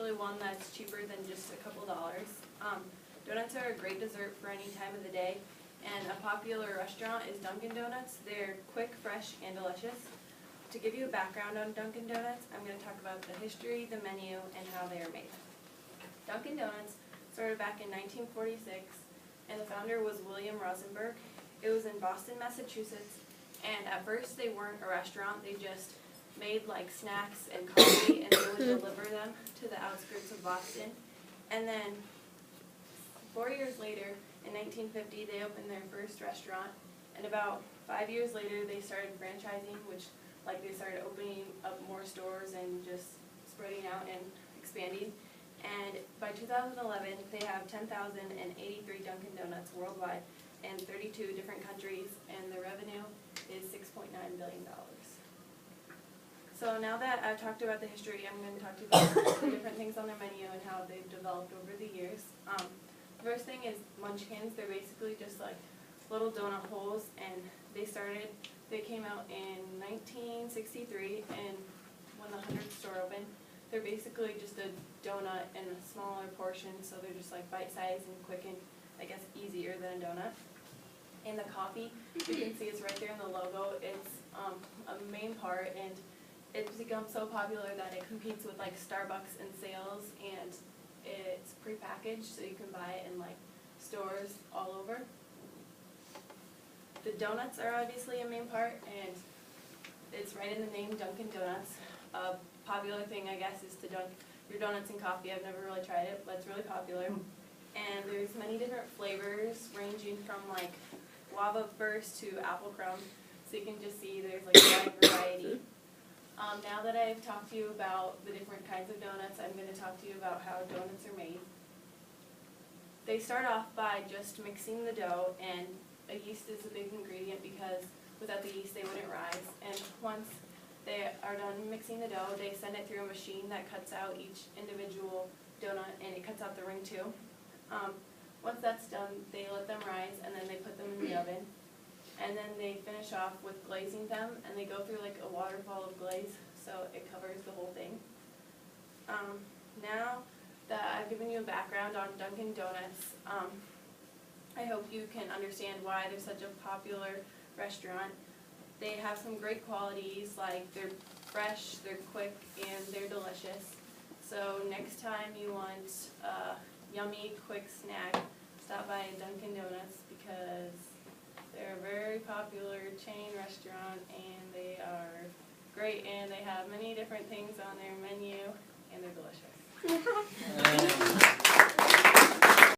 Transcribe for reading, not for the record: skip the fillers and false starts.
especially one that's cheaper than just a couple dollars. Donuts are a great dessert for any time of the day, and a popular restaurant is Dunkin' Donuts. They're quick, fresh, and delicious. To give you a background on Dunkin' Donuts, I'm going to talk about the history, the menu, and how they are made. Dunkin' Donuts started back in 1946, and the founder was William Rosenberg. It was in Boston, Massachusetts, and at first they weren't a restaurant. They just made like snacks and coffee, and they would deliver them to the outskirts of Boston. And then 4 years later, in 1950, they opened their first restaurant, and about 5 years later, they started franchising, which they started opening up more stores and just spreading out and expanding. And by 2011, they have 10,083 Dunkin' Donuts worldwide in 32 different countries, and the revenue is $6.9 billion. So now that I've talked about the history, I'm going to talk to you about the different things on their menu and how they've developed over the years. The first thing is munchkins. They're basically just like little donut holes, and they came out in 1963, and when the 100th store opened. They're basically just a donut in a smaller portion, so they're just like bite-sized and quick and, I guess, easier than a donut. And the coffee, you can see it's right there in the logo. It's a main part, and it's become so popular that it competes with like Starbucks in sales, and it's prepackaged, so you can buy it in like stores all over. The donuts are obviously a main part, and it's right in the name, Dunkin' Donuts. A popular thing, I guess, is to dunk your donuts in coffee. I've never really tried it, but it's really popular. And there's many different flavors, ranging from like lava burst to apple crumb. So you can just see there's like a wide variety. Now that I've talked to you about the different kinds of donuts, I'm going to talk to you about how donuts are made. They start off by just mixing the dough, and a yeast is a big ingredient because without the yeast they wouldn't rise. And once they are done mixing the dough, they send it through a machine that cuts out each individual donut, and it cuts out the ring too. Once that's done, they let them rise, and then they put them in the oven. And then they finish off with glazing them, and they go through like a waterfall of glaze, so it covers the whole thing. Now that I've given you a background on Dunkin' Donuts, I hope you can understand why they're such a popular restaurant. They have some great qualities, like they're fresh, they're quick, and they're delicious. So next time you want a yummy, quick snack, stop by Dunkin' Donuts, because they're a very popular chain restaurant, and they are great, and they have many different things on their menu.